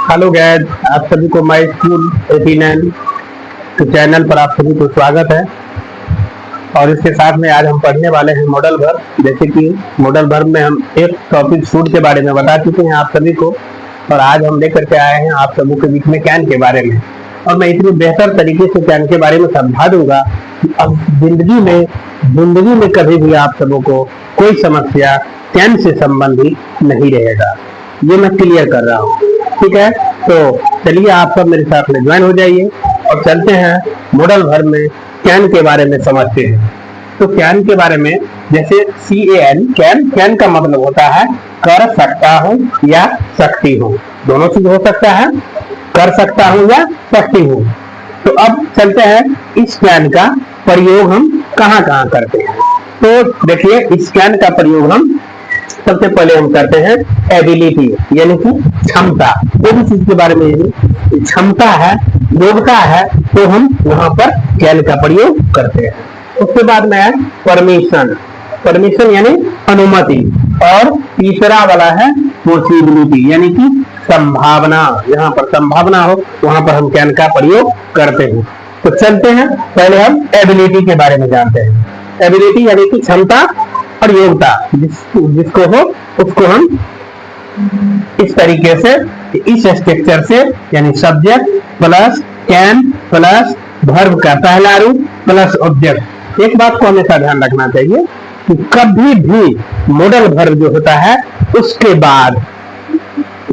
Hello guys, आप सभी को माय स्कूल 89 के चैनल पर आप सभी को स्वागत है। और इसके साथ में आज हम पढ़ने वाले हैं मॉडल वर्ब। जैसे कि मॉडल वर्ब में हम एक टॉपिक शूट के बारे में बता चुके हैं आप सभी को, और आज हम लेकर के आए हैं आप सभी के बीच में कैन के बारे में। और मैं इतनी बेहतर तरीके से कैन के बारे में समझा दूंगा कि अब जिंदगी में कभी भी आप सबों को कोई समस्या कैन से संबंधित नहीं रहेगा। ये मैं क्लियर कर रहा हूँ, ठीक है। तो चलिए आप सब मेरे साथ में ज्वाइन हो जाइए और चलते हैं मॉडल वर्ब में कैन के बारे में समझते हैं। तो कैन के बारे में, जैसे CAN, कैन का मतलब होता है कर सकता हूँ या सकती हूँ। दोनों चीज हो सकता है, कर सकता हूँ या सकती हूँ। तो अब चलते हैं इस कैन का प्रयोग हम कहाँ कहाँ करते हैं। तो देखिए, इस कैन का प्रयोग हम सबसे पहले हम करते हैं एबिलिटी, यानी कि क्षमता। कोई भी चीज के बारे में क्षमता है, योग्यता है, तो हम वहां पर कैन का प्रयोग करते हैं। उसके बाद में है परमिशन यानी अनुमति, और तीसरा वाला है पॉसिबिलिटी यानी कि संभावना। यहाँ पर संभावना हो वहां पर हम कैन का प्रयोग करते हैं। तो चलते हैं, पहले हम एबिलिटी के बारे में जानते हैं। एबिलिटी यानी कि क्षमता और योग्यता, जिसको हो उसको हम इस तरीके से, इस स्ट्रक्चर से, यानी subject plus can plus verb का पहला रूप प्लस ऑब्जेक्ट। एक बात को हमेशा ध्यान रखना चाहिए कि कभी भी मॉडल वर्ब जो होता है उसके बाद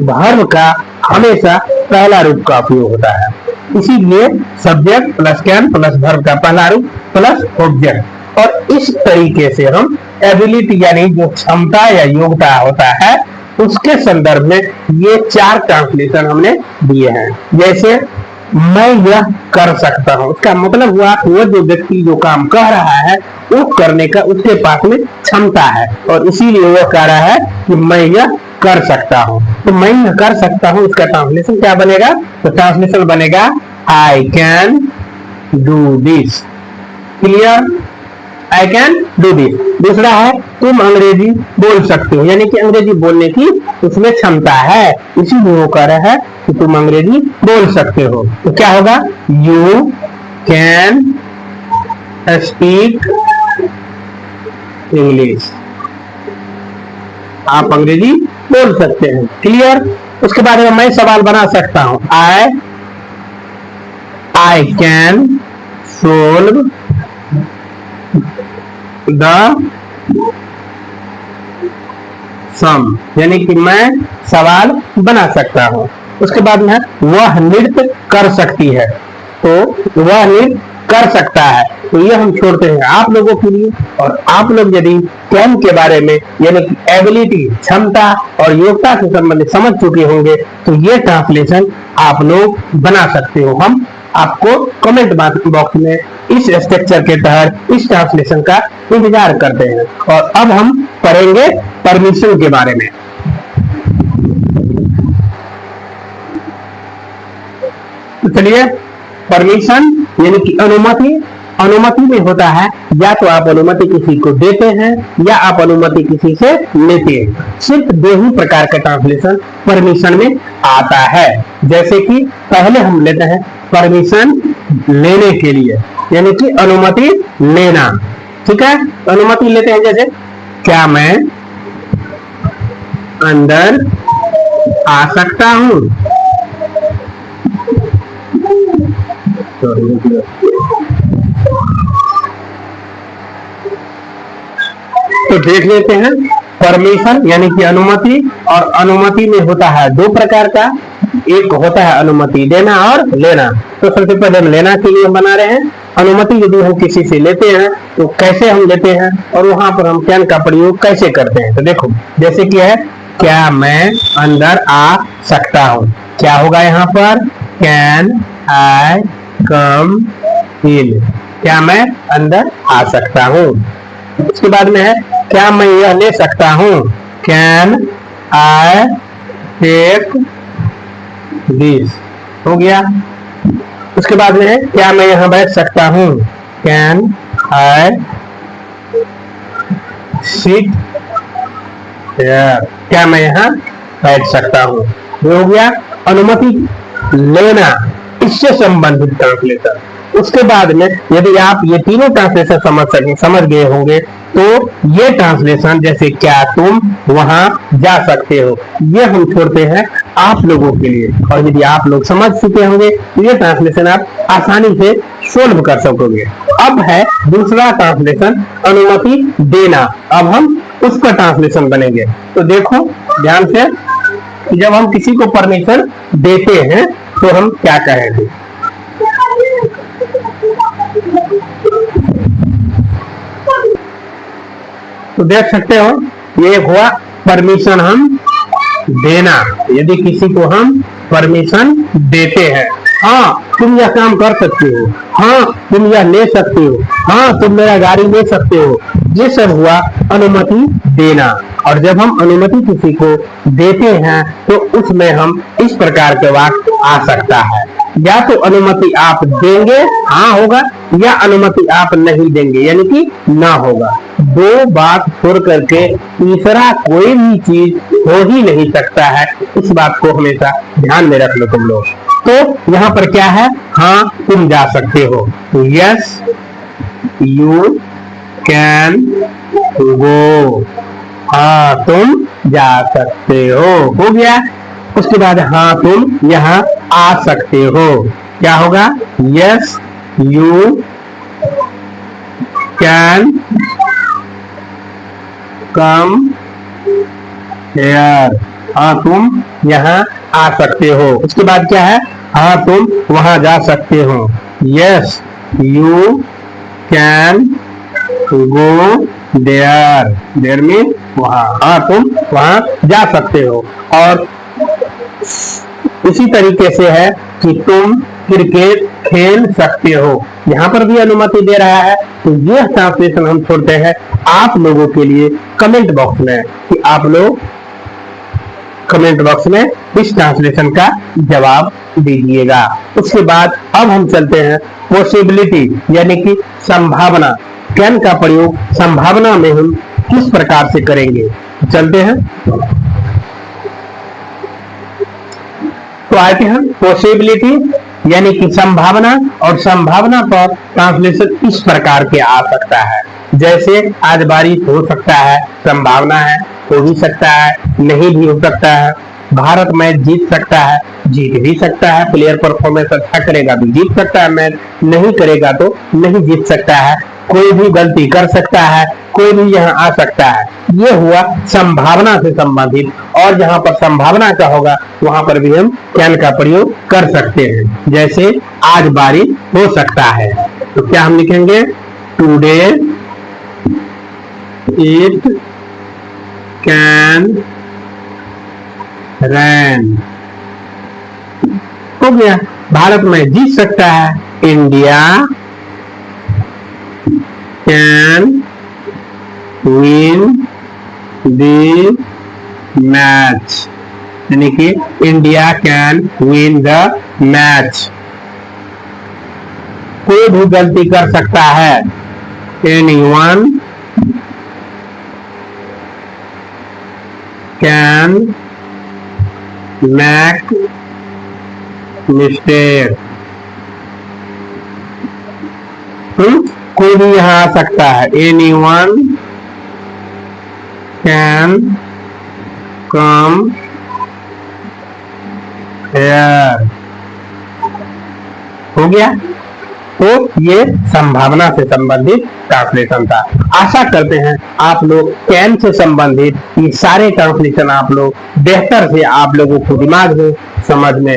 वर्ब का हमेशा पहला रूप का उपयोग होता है। इसीलिए subject plus can plus verb का पहला रूप प्लस ऑब्जेक्ट। और इस तरीके से हम एबिलिटी यानी जो क्षमता या योग्यता होता है उसके संदर्भ में ये 4 ट्रांसलेशन हमने दिए हैं। जैसे मैं यह कर सकता हूं, इसका मतलब हुआ वो जो व्यक्ति जो काम कर रहा है वो करने का उसके पास में क्षमता है, और इसीलिए वो कह रहा है कि मैं यह कर सकता हूं। तो मैं यह कर सकता हूं, इसका ट्रांसलेशन क्या बनेगा? तो ट्रांसलेशन बनेगा I can do this. Clear? I can do this. दूसरा है तुम अंग्रेजी बोल सकते हो, यानी कि अंग्रेजी बोलने की उसमें क्षमता है, इसीलिए वो कह रहा है कि तुम अंग्रेजी बोल सकते हो। तो क्या होगा? You can speak English. आप अंग्रेजी बोल सकते हैं। क्लियर? उसके बाद में मैं सवाल बना सकता हूं, आई कैन सोल्व द सम, यानी कि मैं सवाल बना सकता हूं। उसके बाद में वह नृत्य कर सकती है, तो वह नृत्य कर सकता है। तो ये हम छोड़ते हैं आप लोगों के लिए। और आप लोग यदि कैन के बारे में यानी कि एबिलिटी, क्षमता और योग्यता से संबंधित समझ चुके होंगे तो ये ट्रांसलेशन आप लोग बना सकते हो। हम आपको कमेंट बॉक्स में इस स्ट्रक्चर के तहत इस ट्रांसलेशन का इंतजार करते हैं। और अब हम पढ़ेंगे परमिशन के बारे में। तो चलिए, परमिशन यानी कि अनुमति में होता है या तो आप अनुमति किसी को देते हैं या आप अनुमति किसी से लेते हैं। सिर्फ 2 ही प्रकार का ट्रांसलेशन परमिशन में आता है। जैसे कि पहले हम लेते हैं परमिशन लेने के लिए, यानी कि अनुमति लेना। ठीक है, तो अनुमति लेते हैं, जैसे क्या मैं अंदर आ सकता हूं? तो देख लेते हैं परमिशन यानी कि अनुमति, और अनुमति में होता है 2 प्रकार का। एक होता है अनुमति देना और लेना। तो सबसे पहले हम लेना के लिए हम बना रहे हैं। अनुमति यदि हम किसी से लेते हैं तो कैसे हम लेते हैं और वहां पर हम कैन का प्रयोग कैसे करते हैं। तो देखो, जैसे कि है क्या मैं अंदर आ सकता हूं। क्या होगा यहाँ पर? कैन आई कम इन। क्या मैं अंदर आ सकता हूं। उसके बाद में है क्या मैं यह ले सकता हूं। Can I take this. हो गया। उसके बाद में है क्या मैं यहाँ बैठ सकता हूं। Can I sit here. क्या मैं यहाँ बैठ सकता हूं। हो गया। अनुमति लेना, इससे संबंधित ट्रांसलेशन। उसके बाद में यदि आप ये तीनों ट्रांसलेशन समझ गए होंगे तो ये ट्रांसलेशन जैसे क्या तुम वहां जा सकते हो, ये हम छोड़ते हैं आप लोगों के लिए। और यदि आप लोग समझ चुके होंगे तो ये ट्रांसलेशन आप आसानी से सोल्व कर सकोगे। अब है दूसरा ट्रांसलेशन, अनुमति देना। अब हम उसका ट्रांसलेशन बनेंगे। तो देखो ध्यान से, जब हम किसी को परमिशन देते हैं तो हम क्या कहेंगे। तो देख सकते हो ये हुआ परमिशन हम देना। यदि किसी को हम परमिशन देते हैं, हाँ तुम यह काम कर सकते हो, हाँ तुम यह ले सकते हो, हाँ तुम मेरा गाड़ी ले सकते हो, ये सब हुआ अनुमति देना। और जब हम अनुमति किसी को देते हैं तो उसमें हम इस प्रकार के वाक्य आ सकता है, या तो अनुमति आप देंगे हाँ होगा, या अनुमति आप नहीं देंगे यानी कि ना होगा। दो बात छोड़ करके तीसरा कोई भी चीज हो ही नहीं सकता है, इस बात को हमेशा ध्यान में रख लो तुम लोग। तो यहाँ पर क्या है, हाँ तुम जा सकते हो, यस यू कैन गो, हाँ तुम जा सकते हो गया। उसके बाद हाँ तुम यहाँ आ सकते हो, क्या होगा, yes you can come here, हाँ तुम यहाँ आ सकते हो। उसके बाद क्या है, हाँ तुम वहां जा सकते हो, yes you can go there, there mean वहां, हाँ तुम वहां जा सकते हो। और इसी तरीके से है कि तुम क्रिकेट खेल सकते हो, यहाँ पर भी अनुमति दे रहा है। तो यह ट्रांसलेशन हम छोड़ते हैं आप लोगों के लिए कमेंट बॉक्स में, कि आप लोग कमेंट बॉक्स में इस ट्रांसलेशन का जवाब दीजिएगा। उसके बाद अब हम चलते हैं पॉसिबिलिटी यानी कि संभावना। कैन का प्रयोग संभावना में हम किस प्रकार से करेंगे, चलते हैं। तो आते हैं पॉसिबिलिटी यानी कि संभावना, और संभावना पर ट्रांसलेशन इस प्रकार के आ सकता है, जैसे आज बारिश हो सकता है, संभावना है, हो भी सकता है, नहीं भी हो सकता है, भारत मैच जीत सकता है, जीत भी सकता है, प्लेयर परफॉर्मेंस अच्छा करेगा तो जीत सकता है मैच, नहीं करेगा तो नहीं जीत सकता है, कोई भी गलती कर सकता है, कोई भी यहाँ आ सकता है। ये हुआ संभावना से संबंधित। और जहां पर संभावना का होगा वहां पर भी हम कैन का प्रयोग कर सकते हैं, जैसे आज बारिश हो सकता है, तो क्या हम लिखेंगे, टुडे इट कैन रैन, हो गया। भारत में जीत सकता है, India can win the match, यानी कि India can win the match. कोई भी गलती कर सकता है, एनीवन कैन मेक मिस्टेक, कोई भी यहाँ आ सकता है, एनीवन कैन कम हियर, हो गया। तो ये संभावना से संबंधित ट्रांसलेशन था। आशा करते हैं आप लोग कैन से संबंधित ये सारे ट्रांसलेशन आप लोग बेहतर से आप लोगों को दिमाग में समझ में